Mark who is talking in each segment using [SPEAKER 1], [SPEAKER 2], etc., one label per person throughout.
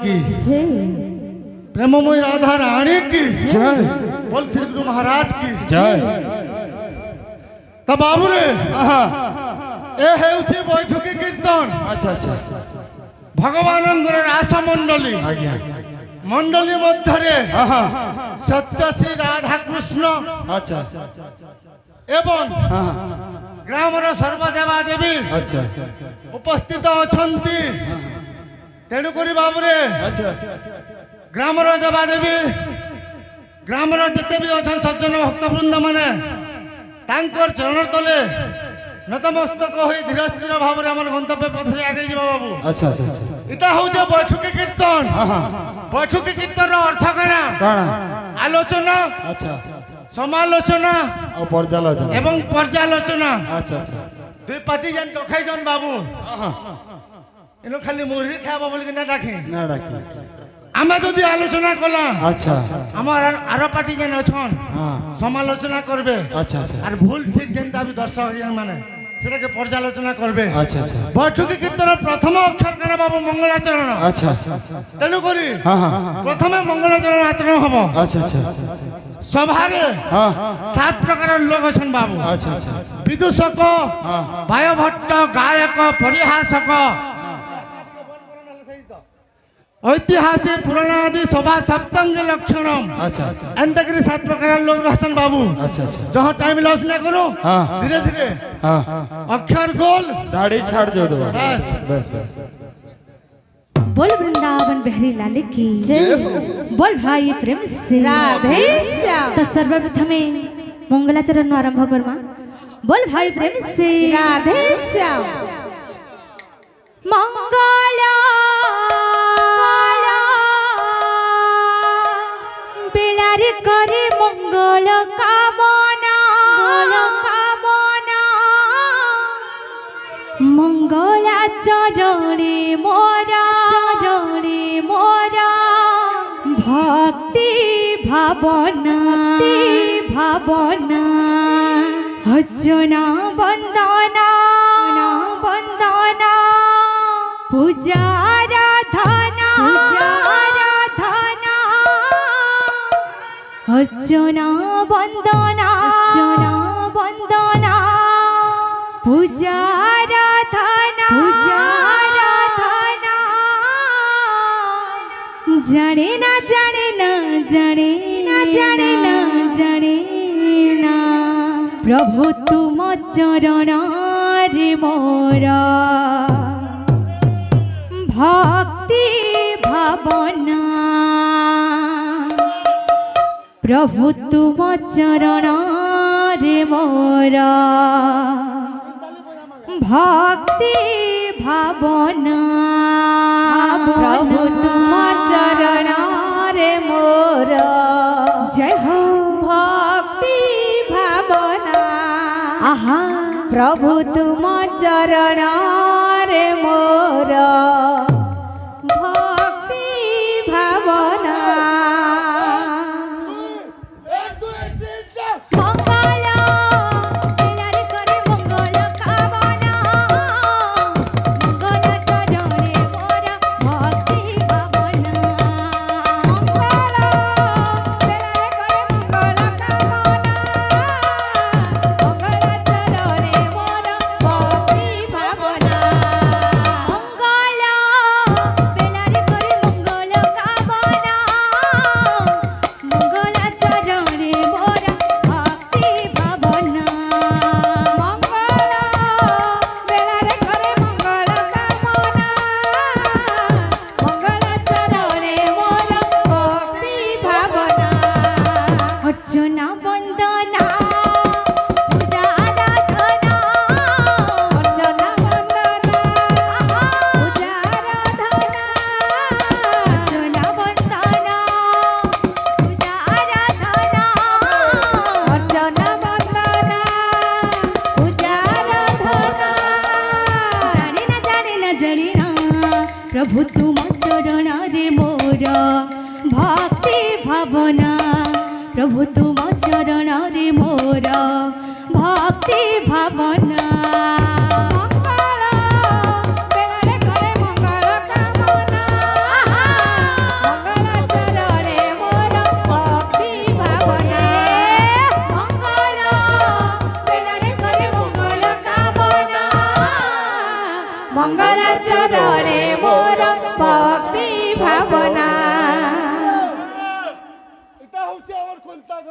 [SPEAKER 1] की
[SPEAKER 2] जय।
[SPEAKER 1] प्रेममय राधा रानी की
[SPEAKER 2] जय।
[SPEAKER 1] बोल श्री गुरु महाराज की
[SPEAKER 2] जय।
[SPEAKER 1] तो बाबू रे ए हेउछि बैठकी कीर्तन।
[SPEAKER 2] अच्छा अच्छा
[SPEAKER 1] भगवानंदर रास मंडली
[SPEAKER 2] आज्ञा
[SPEAKER 1] मंडली मध्य सत्य श्री राधा कृष्ण
[SPEAKER 2] अच्छा
[SPEAKER 1] एवं ग्रामर सर्वदेवा देवी
[SPEAKER 2] अच्छा
[SPEAKER 1] उपस्थित अछंती तेणुक बाबू रे
[SPEAKER 2] अच्छा
[SPEAKER 1] ग्रामर देवा देवी ग्रामर जिते भी अच्छा सज्जन भक्तवृंद माने तांकर चरण तले नतमस्तक हो धीर स्थिर भाव में गंतव्य पथरे आगे जा बाबू।
[SPEAKER 2] अच्छा अच्छा
[SPEAKER 1] इटा हूँ बैठकी कीर्तन। बैठकी कीर्तन अर्थ कणा आलोचना
[SPEAKER 2] अच्छा
[SPEAKER 1] समालोचना
[SPEAKER 2] और पर्यालोचना
[SPEAKER 1] एवं पर्यालोचना
[SPEAKER 2] अच्छा अच्छा
[SPEAKER 1] दुई पार्टी जन टखाई जन बाबू इनो खाली मुरही खाबो बोल कि ना डाके
[SPEAKER 2] ना डाके
[SPEAKER 1] आमे जदि आलोचना कला
[SPEAKER 2] अच्छा
[SPEAKER 1] हमार आरो पार्टी जन अछन
[SPEAKER 2] हां
[SPEAKER 1] समालोचना करबे
[SPEAKER 2] अच्छा अच्छा
[SPEAKER 1] और भूल ठीक जेनटा भी दर्शक जन माने सेटाके पर्यालोचना करबे।
[SPEAKER 2] अच्छा अच्छा
[SPEAKER 1] बैठकी कीर्तन प्रथम अक्षर कण बाबू मंगलाचरण।
[SPEAKER 2] अच्छा
[SPEAKER 1] तेणु करी
[SPEAKER 2] हां हां
[SPEAKER 1] प्रथम मंगलाचरण आचरण हबो।
[SPEAKER 2] अच्छा अच्छा
[SPEAKER 1] सभारे
[SPEAKER 2] हां
[SPEAKER 1] 7 प्रकार लोक अछन बाबू।
[SPEAKER 2] अच्छा अच्छा
[SPEAKER 1] विदूषक वायभट्ट गायक परिहासक ऐतिहासिक पुराणादि सभा सप्तंग लक्षणम
[SPEAKER 2] अच्छा
[SPEAKER 1] एंतकरी 7 प्रकार लोग रहसन बाबू।
[SPEAKER 2] अच्छा अच्छा
[SPEAKER 1] जहाँ टाइम लॉस ना करो धीरे धीरे अक्षर गोल
[SPEAKER 2] दाढ़ी छाड़ जो दो
[SPEAKER 1] बस
[SPEAKER 2] बस बस
[SPEAKER 3] बोल वृंदावन बिहारी लाल की
[SPEAKER 2] जय
[SPEAKER 3] बोल भाई प्रेम से
[SPEAKER 2] राधे
[SPEAKER 3] श्याम। तो सर्वप्रथमे मंगलाचरण आरंभ करमा बोल भाई प्रेम से
[SPEAKER 2] राधे श्याम।
[SPEAKER 3] मंगला बेलारे करे मंगल कामना मंगला चरणे मोरा भक्ति भावना अर्चना वंदना पूजा आराधना अर्चना वंदना पूजा आराधना जाने ना प्रभु तुम चरण रे मोरा भक्ति भावना प्रभु तुम चरण रे मोरा भक्ति भावना
[SPEAKER 2] प्रभु तुम चरण रे मोरा
[SPEAKER 3] जय हो
[SPEAKER 2] भक्ति भावना
[SPEAKER 3] आहा
[SPEAKER 2] प्रभु तुम चरण रे मोरा भक्ति भावना
[SPEAKER 3] प्रभु तुम चरण रे मोरा भक्ति भावना प्रभु तुम चरण रे मोरा भक्ति भावना मंगल बेलारे करे मंगल कामना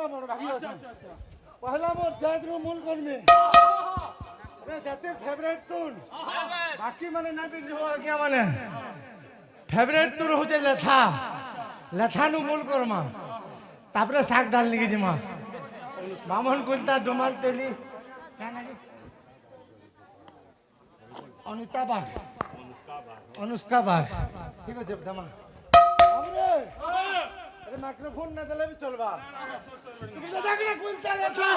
[SPEAKER 1] না বড় ভাগি আছে পহলা মোর জাতর মূল কর্মী রে জাতি ফেভারিট তুন বাকি মানে না বিজি হওয়া গিয়া মানে ফেভারিট তুন হচ্ছে লেথা লেথা নু মূল কর্মা তারপরে শাক ডাল লিখে জিমা বামন কুলতা ডোমাল তেলি অনিতা বাগ অনুষ্কা বাগ ঠিক আছে দামা আরে মাইক্রোফোন না দিলে भी চলবা তুমি তো জাগনা কুলতা লেথা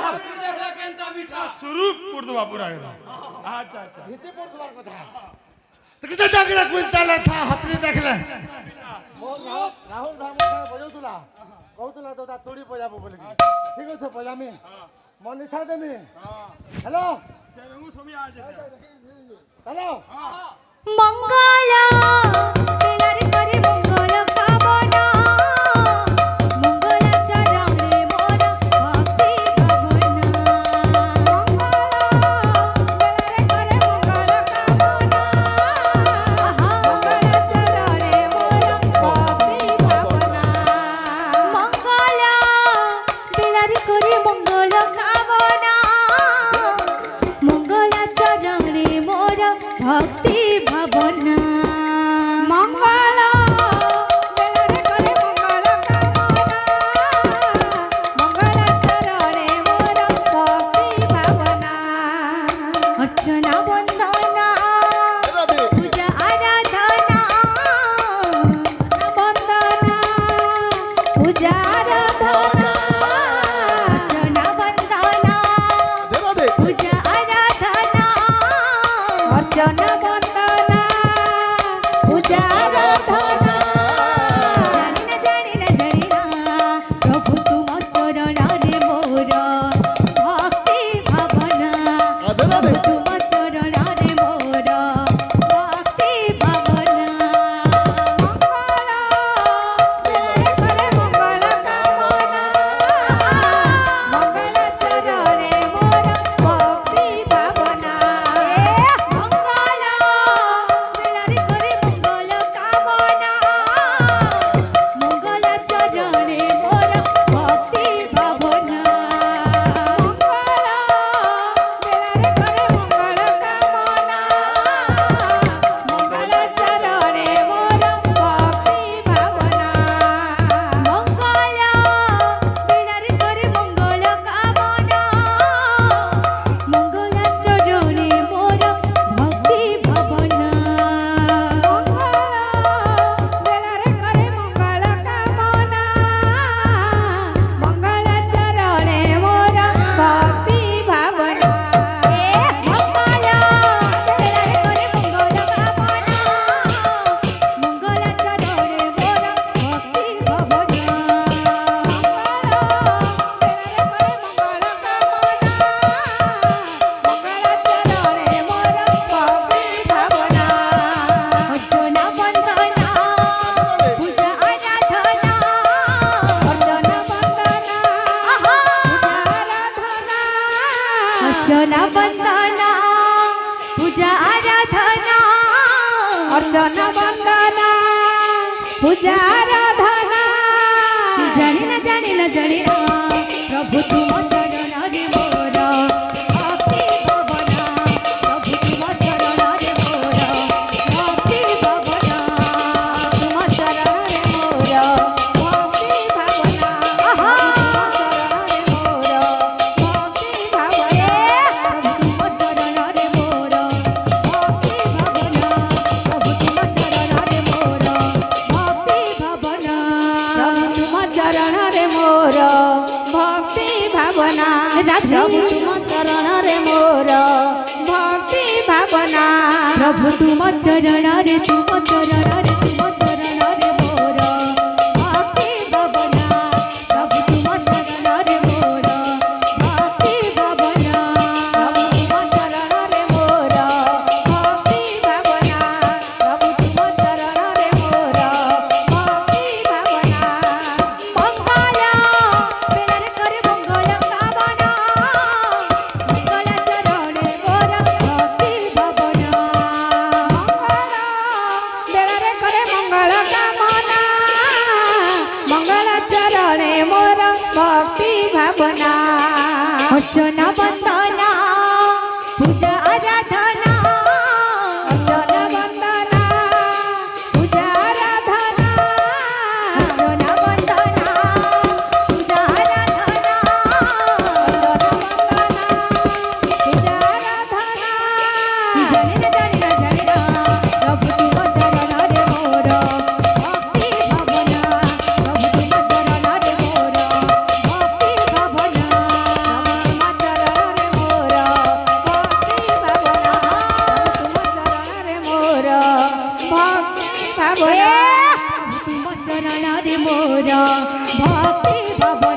[SPEAKER 4] শুরু করে দেবো পুরা আচ্ছা আচ্ছা
[SPEAKER 1] ভিতে পড়বার কথা তুমি তো জাগনা কুলতা লেথা আপনি দেখলে রাহুল ভাই মনে বজাউতুলা কৌতুলা তো তা তোড়ি বজাবো বলে ঠিক আছে বজামি মনিথা দেমি হ্যালো হ্যালো
[SPEAKER 3] মঙ্গলা বেলারে করে মঙ্গল কামনা মঙ্গলা চরণে মোর ভক্তি ভাবনা মঙ্গলা বেলারে করে মঙ্গল কামনা মঙ্গলা চরণে মোর ভক্তি ভাবনা
[SPEAKER 2] মঙ্গল বেলারে করে মঙ্গল কামনা মঙ্গল চরণে মোর ভক্তি ভাবনা
[SPEAKER 3] অর্চনা বন্দনা পূজা আরাধনা
[SPEAKER 2] বন্দনা পূজা আরাধনা
[SPEAKER 3] অর্চনা বন্দনা পূজা আরাধনা
[SPEAKER 2] অর্চনা বন্দনা পূজা আরাধনা
[SPEAKER 3] জানি না প্রভু তুম চরণরে মোর ভক্তি ভাবনা প্রভু তুম চরণরে মোর ভক্তি ভাবনা
[SPEAKER 2] মঙ্গল বেলারে করে মঙ্গল কামনা মঙ্গল চরণে মোর ভক্তি ভাবনা
[SPEAKER 3] মঙ্গলা বেলারে করে মঙ্গল কামনা মঙ্গলা চরণে মোর ভক্তি ভাবনা
[SPEAKER 2] মঙ্গল বেলারে করে মঙ্গল কামনা মঙ্গল চরণে মোর ভক্তি ভাবনা
[SPEAKER 3] মঙ্গলা বেলারে করে মঙ্গল কামনা মঙ্গল চরণে মোর ভক্তি ভাবনা
[SPEAKER 2] মঙ্গল বেলারে করে মঙ্গল কামনা
[SPEAKER 3] মঙ্গলা চরণে মোর ভক্তি ভাবনা অর্চনা বন্দনা পূজা আরাধনা অর্চনা বন্দনা পূজা আরাধনা
[SPEAKER 2] অর্চনা বন্দনা পূজা আরাধনা
[SPEAKER 3] জানি না প্রভু তুম চরণরে মোর ভক্তি ভাবনা প্রভু তুম চরণরে মোর ভক্তি ভাবনা
[SPEAKER 2] তুম চরণে মোর ভক্তি ভাবনা তুম চরণে মোর ভক্তি ভাবনা
[SPEAKER 3] প্রভু তুম চরণরে মোর ভক্তি ভাবনা প্রভু তুম চরণরে মোর ভক্তি ভাবনা
[SPEAKER 2] প্রভু তুম চরণরে মোর ভক্তি ভাবনা
[SPEAKER 3] প্রভু তুম চরণরে তুম চরণরে মোর ভক্তি ভাবনা প্রভু তুম চরণরে মোর ভক্তি ভাবনা
[SPEAKER 2] প্রভু তুম চরণরে মোর ভক্তি ভাবনা প্রভু তুম চরণরে মোর ভক্তি ভাবনা
[SPEAKER 3] মঙ্গলা বেলারে করে মঙ্গল কামনা মঙ্গলা চরণে মোর ভক্তি ভাবনা
[SPEAKER 2] বেলারে করে ভাবনা
[SPEAKER 3] তুম চরণরে মোর ভক্তি ভাবনা